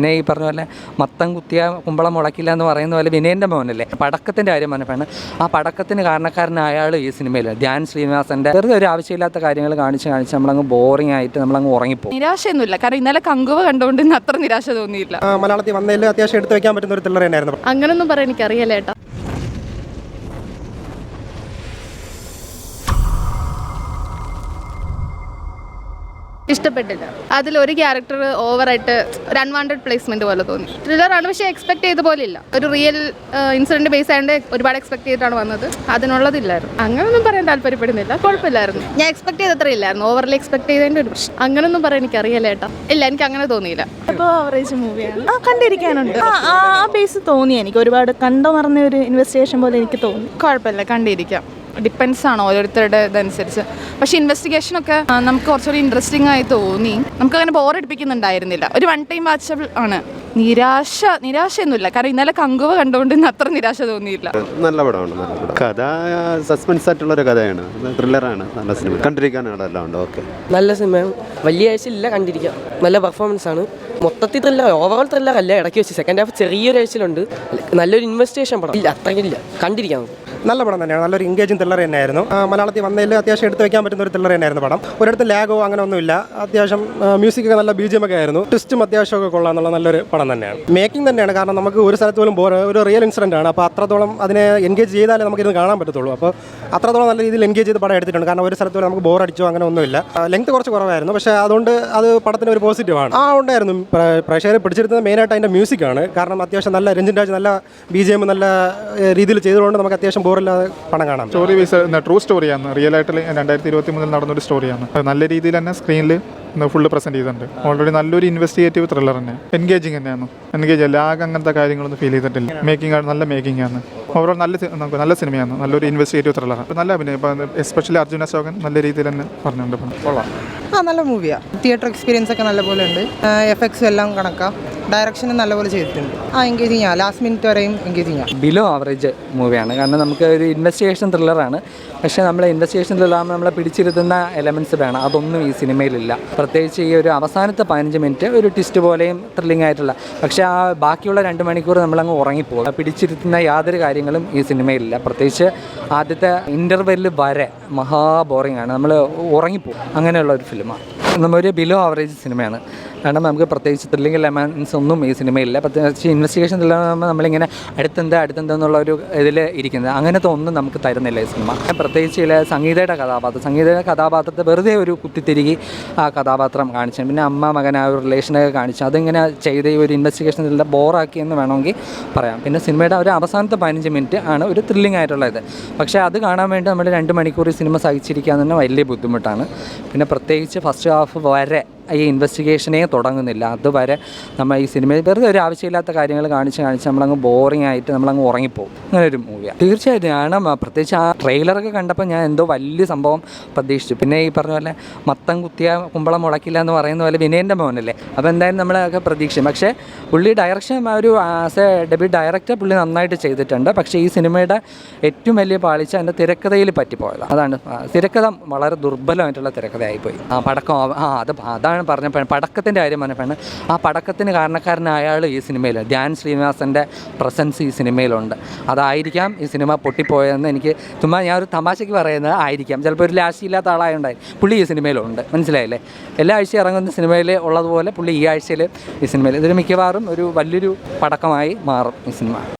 പിന്നെ ഈ പറഞ്ഞ പോലെ മത്തം കുത്തിയ കുമ്പളം മുളക്കില്ല എന്ന് പറയുന്ന പോലെ വിനയൻ്റെ മോനല്ലേ, പടക്കത്തിൻ്റെ കാര്യം പറഞ്ഞപ്പോഴാണ് ആ പടക്കത്തിന് കാരണക്കാരനായ അയാൾ ഈ സിനിമയിൽ ധ്യാൻ ശ്രീനിവാസൻ്റെ വെറുതെ ഒരു ആവശ്യമില്ലാത്ത കാര്യങ്ങൾ കാണിച്ച് നമ്മളങ്ങ് ബോറിംഗ് ആയിട്ട് നമ്മളങ്ങ് ഉറങ്ങിപ്പോകും. നിരാശയൊന്നുമില്ല, കാരണം ഇന്നലെ കങ്കുവ കണ്ടുകൊണ്ട് ഇന്ന് അത്ര നിരാശ തോന്നിയില്ല. മലയാളത്തിൽ വന്നതിൽ അത്യാവശ്യം എടുത്തു വെക്കാൻ പറ്റുന്ന ഒരു ത്രില്ലർ തന്നെയായിരുന്നു. അങ്ങനൊന്നും പറയാൻ എനിക്കറിയില്ല ഏട്ടാ. ഇഷ്ടപ്പെട്ടില്ല. അതിലൊരു ക്യാരക്ടർ ഓവറായിട്ട് ഒരു അൺവാണ്ടഡ് പ്ലേസ്മെന്റ് പോലെ തോന്നി. ത്രില്ലറാണ്, പക്ഷേ എക്സ്പെക്ട് ചെയ്ത പോലെ ഇല്ല. ഒരു റിയൽ ഇൻസിഡന്റ് ബേസ് ആയതുകൊണ്ട് ഒരുപാട് എക്സ്പെക്ട് ചെയ്തിട്ടാണ് വന്നത്, അതിനുള്ളതില്ലായിരുന്നു. അങ്ങനൊന്നും പറയാൻ താല്പര്യപ്പെടുന്നില്ല, കുഴപ്പമില്ലായിരുന്നു. ഞാൻ എക്സ്പെക്ട് ചെയ്തത്ര ഇല്ലായിരുന്നു, ഓവർലി എക്സ്പെക്ട് ചെയ്തതിൻ്റെ ഒരു പ്രശ്നം. അങ്ങനൊന്നും പറയാൻ എനിക്കറിയില്ല ഏട്ടാ. ഇല്ല, എനിക്ക് അങ്ങനെ തോന്നിയില്ല. ഇപ്പോൾ ആവറേജ് മൂവിയാണ്, കണ്ടിരിക്കാനുണ്ട്. ആ ബേസ് തോന്നി എനിക്ക്. ഒരുപാട് കണ്ടു മറന്ന ഒരു ഇൻവെസ്റ്റിഗേഷൻ പോലെ എനിക്ക് തോന്നി. കുഴപ്പമില്ല, കണ്ടിരിക്കാം. ഡിപ്പെൻസ് ആണ് ഓരോരുത്തരുടെ ഇതനുസരിച്ച്. പക്ഷേ ഇൻവെസ്റ്റിഗേഷനൊക്കെ നമുക്ക് കുറച്ചുകൂടി ഇൻട്രസ്റ്റിംഗ് ആയി തോന്നി. നമുക്കങ്ങനെ ബോറടിപ്പിക്കുന്നുണ്ടായിരുന്നില്ല. ഒരു വൺ ടൈം വാച്ചബിൾ ആണ്. നിരാശയൊന്നുമില്ല, കാരണം ഇന്നലെ കങ്കുവ കണ്ടുകൊണ്ട് ഇന്ന് അത്ര നിരാശ തോന്നിയില്ല. നല്ല പടമാണ്, നല്ല പടം. കഥ സസ്പെൻസ് ആയിട്ടുള്ളൊരു കഥയാണ്, ത്രില്ലറാണ്. നല്ല സിനിമ, കണ്ടിരിക്കാനാണ് എല്ലാം ഉണ്ട്. ഓക്കെ, നല്ല സിനിമയാണ്. വലിയ ആഴ്ചയില്ല, കണ്ടിരിക്കാം. നല്ല പെർഫോമൻസ് ആണ്. മൊത്തത്തിൽ ത്രില്ലർ, ഓവറോൾ ത്രില്ലർ അല്ല. ഇടയ്ക്ക് വെച്ച് സെക്കൻഡ് ഹാഫ് ചെറിയൊരു ആഴ്ചയിലുണ്ട്. നല്ലൊരു ഇൻവെസ്റ്റിഗേഷൻ പടം ഇല്ല, അത്രയ്ക്കില്ല, കണ്ടിരിക്കാം. നല്ല പടം തന്നെയാണ്, നല്ലൊരു എൻഗേജിങ് ത്രില്ലർ തന്നെയായിരുന്നു. മലയാളത്തിൽ വന്നതിൽ അത്യാവശ്യം എടുത്തു വെക്കാൻ പറ്റുന്ന ഒരു ത്രില്ലർ തന്നെയായിരുന്നു പടം. ഒരിടത്ത് ലാഗോ അങ്ങനെ ഒന്നുമില്ല. അത്യാവശ്യം മ്യൂസിക് ഒക്കെ നല്ല BGM ഒക്കെ ആയിരുന്നു. ട്വിസ്റ്റും അത്യാവശ്യമൊക്കെ കൊള്ളാന്നുള്ള നല്ലൊരു പടം തന്നെയാണ്. മേക്കിംഗ് തന്നെയാണ്, കാരണം നമുക്ക് ഒരു സ്ഥലത്ത് പോലും ഒരു റിയൽ ഇൻസിഡൻ്റ് ആണ്. അപ്പോൾ അത്രത്തോളം അതിനെ എൻഗേജ് ചെയ്താലേ നമുക്കിത് കാണാൻ പറ്റത്തുള്ളൂ. അപ്പോൾ അത്രത്തോളം നല്ല രീതിയിൽ എൻഗേജ് ചെയ്ത് പടം എടുത്തിട്ടുണ്ട്. കാരണം ഒരു സ്ഥലത്ത് പോലും നമുക്ക് ബോർ അടിച്ചോ അങ്ങനെ ഒന്നുമില്ല. ലെങ്ത് കുറച്ച് കുറവായിരുന്നു, പക്ഷേ അതുകൊണ്ട് അത് പടത്തിന് ഒരു പോസിറ്റീവാണ്. ഉണ്ടായിരുന്നു. പ്രേക്ഷകരെ പിടിച്ചെടുത്തത് മെയിനായിട്ട് അതിൻ്റെ മ്യൂസിക്കാണ്. കാരണം അത്യാവശ്യം നല്ല രഞ്ജിൻ രാജ് നല്ല BGM നല്ല രീതിയിൽ ചെയ്തുകൊണ്ട് നമുക്ക് അത്യാവശ്യം ബോറില്ലാതെ പടം കാണാം. സ്റ്റോറി ബേസ് ട്രൂ സ്റ്റോറിയാണ്, റിയൽ ആയിട്ട് 2023 നടന്നൊരു സ്റ്റോറിയാണ്. നല്ല രീതിയിൽ തന്നെ സ്ക്രീനിൽ ഫുള്ള് പ്രസൻറ്റ് ചെയ്തിട്ടുണ്ട്. ഓൾറെഡി നല്ലൊരു ഇൻവെസ്റ്റിഗേറ്റീവ് ത്രില്ലർ തന്നെ, എൻഗേജിങ് തന്നെയാണ്. ലാഗ് അങ്ങനത്തെ കാര്യങ്ങളൊന്നും ഫീൽ ചെയ്തിട്ടില്ല. മേക്കിംഗ് ആണ്, നല്ല മേക്കിംഗ് ആണ്. ഓവറോൾ നല്ല സിനിമയാണ്, നല്ലൊരു ഇൻവെസ്റ്റിഗേറ്റീവ് ത്രില്ലറാണ്. നല്ല അഭിനയം. ഇപ്പം എസ്പെഷ്യലി അർജുന അശോകൻ നല്ല രീതിയിൽ തന്നെ പറഞ്ഞിട്ടുണ്ട്. കൊള്ളാം. നല്ല മൂവിയാണ്. തിയേറ്റർ എക്സ്പീരിയൻസ് ഒക്കെ നല്ല പോലെ ഉണ്ട്. എഫക്ട്സും എല്ലാം കണക്കാം. ഡയറക്ഷനും നല്ലപോലെ ചെയ്തിട്ടുണ്ട്. എൻഗേജിങ് ആണ്, ലാസ്റ്റ് മിനിറ്റ് വരെയും എൻഗേജിങ് ആണ്. ബിലോ ആവറേജ് മൂവിയാണ്, കാരണം നമുക്ക് ഒരു ഇൻവെസ്റ്റിഗേഷൻ ത്രില്ലറാണ്. പക്ഷേ നമ്മൾ ഇൻവെസ്റ്റിഗേഷൻ ത്രില്ലറാകുമ്പോൾ നമ്മളെ പിടിച്ചിരുത്തുന്ന എലമെൻറ്റ്സ് വേണം, അതൊന്നും ഈ സിനിമയിലില്ല. പ്രത്യേകിച്ച് ഈ ഒരു അവസാനത്തെ 15 മിനിറ്റ് ഒരു ട്വിസ്റ്റ് പോലെയും ത്രില്ലിംഗ് ആയിട്ടുള്ള, പക്ഷേ ആ ബാക്കിയുള്ള 2 മണിക്കൂർ നമ്മളങ്ങ് ഉറങ്ങിപ്പോകും. പിടിച്ചിരുത്തുന്ന യാതൊരു കാര്യങ്ങളും ഈ സിനിമയിലില്ല. പ്രത്യേകിച്ച് ആദ്യത്തെ ഇൻ്റർവെല്ലിൽ വരെ മഹാ ബോറിംഗ് ആണ്, നമ്മൾ ഉറങ്ങിപ്പോകും. അങ്ങനെയുള്ള ഒരു ഫിലിമാണ്. നമ്മൊരു ബിലോ ആവറേജ് സിനിമയാണ്, കാരണം നമുക്ക് പ്രത്യേകിച്ച് ത്രില്ലിംഗ് എലമെൻസ് ഒന്നും ഈ സിനിമയില്ല. പ്രത്യേകിച്ച് ഇൻവെസ്റ്റിഗേഷൻ ത്രില്ലറാകുമ്പോൾ നമ്മളിങ്ങനെ അടുത്തെന്തെന്നുള്ള ഒരു ഇതിൽ ഇരിക്കുന്നത്, അങ്ങനത്തെ ഒന്നും നമുക്ക് തരുന്നില്ല ഈ സിനിമ. പ്രത്യേകിച്ച് സംഗീതയുടെ കഥാപാത്രത്തെ വെറുതെ ഒരു കുത്തിത്തിരികി ആ കഥാപാത്രം കാണിച്ചു. പിന്നെ അമ്മ മകൻ ആ ഒരു റിലേഷനൊക്കെ കാണിച്ചു, അതിങ്ങനെ ചെയ്ത് ഈ ഒരു ഇൻവെസ്റ്റിഗേഷൻ ത്രില്ലർ ബോറാക്കിയെന്ന് വേണമെങ്കിൽ പറയാം. പിന്നെ സിനിമയുടെ ഒരു അവസാനത്തെ 15 മിനിറ്റ് ആണ് ഒരു ത്രില്ലിംഗ് ആയിട്ടുള്ള ഇത്. പക്ഷേ അത് കാണാൻ വേണ്ടി നമ്മൾ 2 മണിക്കൂർ ഈ സിനിമ സഹിച്ചിരിക്കുക തന്നെ വലിയ ബുദ്ധിമുട്ടാണ്. പിന്നെ പ്രത്യേകിച്ച് ഫസ്റ്റ് ഹാഫ് വരെ ഈ ഇൻവെസ്റ്റിഗേഷനേ തുടങ്ങുന്നില്ല. അതുവരെ നമ്മൾ ഈ സിനിമയിൽ വെറുതെ ഒരു ആവശ്യമില്ലാത്ത കാര്യങ്ങൾ കാണിച്ച് നമ്മളങ്ങ് ബോറിംഗ് ആയിട്ട് നമ്മളങ്ങ് ഉറങ്ങിപ്പോകും. അങ്ങനെ ഒരു മൂവിയാണ്. തീർച്ചയായിട്ടും ഞാൻ പ്രത്യേകിച്ച് ആ ട്രെയിലറൊക്കെ കണ്ടപ്പോൾ ഞാൻ എന്തോ വലിയ സംഭവം പ്രതീക്ഷിച്ചു. പിന്നെ ഈ പറഞ്ഞ പോലെ മത്തം കുത്തിയ കുമ്പളം മുളക്കില്ല എന്ന് പറയുന്ന പോലെ വിനയൻ്റെ മോനല്ലേ, അപ്പോൾ എന്തായാലും നമ്മളൊക്കെ പ്രതീക്ഷിക്കും. പക്ഷേ പുള്ളി ഡയറക്ഷൻ ഒരു ആസ് എ ഡെബ്യൂട്ട് ഡയറക്ടർ പുള്ളി നന്നായിട്ട് ചെയ്തിട്ടുണ്ട്. പക്ഷേ ഈ സിനിമയുടെ ഏറ്റവും വലിയ പാളിച്ച അതിൻ്റെ തിരക്കഥയിൽ പറ്റിപ്പോയത്. അതാണ്, തിരക്കഥ വളരെ ദുർബലമായിട്ടുള്ള തിരക്കഥയായിപ്പോയി. അതാണ് പറഞ്ഞപ്പോൾ പടക്കത്തിൻ്റെ കാര്യം പറഞ്ഞപ്പോഴാണ് ആ പടക്കത്തിന് കാരണക്കാരനായ അയാൾ ഈ സിനിമയിൽ ധ്യാൻ ശ്രീനിവാസൻ്റെ പ്രസൻസ് ഈ സിനിമയിലുണ്ട്. അതായിരിക്കാം ഈ സിനിമ പൊട്ടിപ്പോയതെന്ന് എനിക്ക് ചുമ്മാ ഞാൻ ഒരു തമാശയ്ക്ക് പറയുന്നത് ആയിരിക്കാം. ചിലപ്പോൾ ഒരു ലാശിയില്ലാത്ത ആളായുണ്ടായി പുള്ളി ഈ സിനിമയിലുണ്ട്, മനസ്സിലായില്ലേ? എല്ലാ ആഴ്ചയും ഇറങ്ങുന്ന സിനിമയിൽ ഉള്ളതുപോലെ പുള്ളി ഈ ആഴ്ചയിൽ ഈ സിനിമയിൽ ഇതൊരു മിക്കവാറും ഒരു വലിയൊരു പടക്കമായി മാറും ഈ സിനിമ.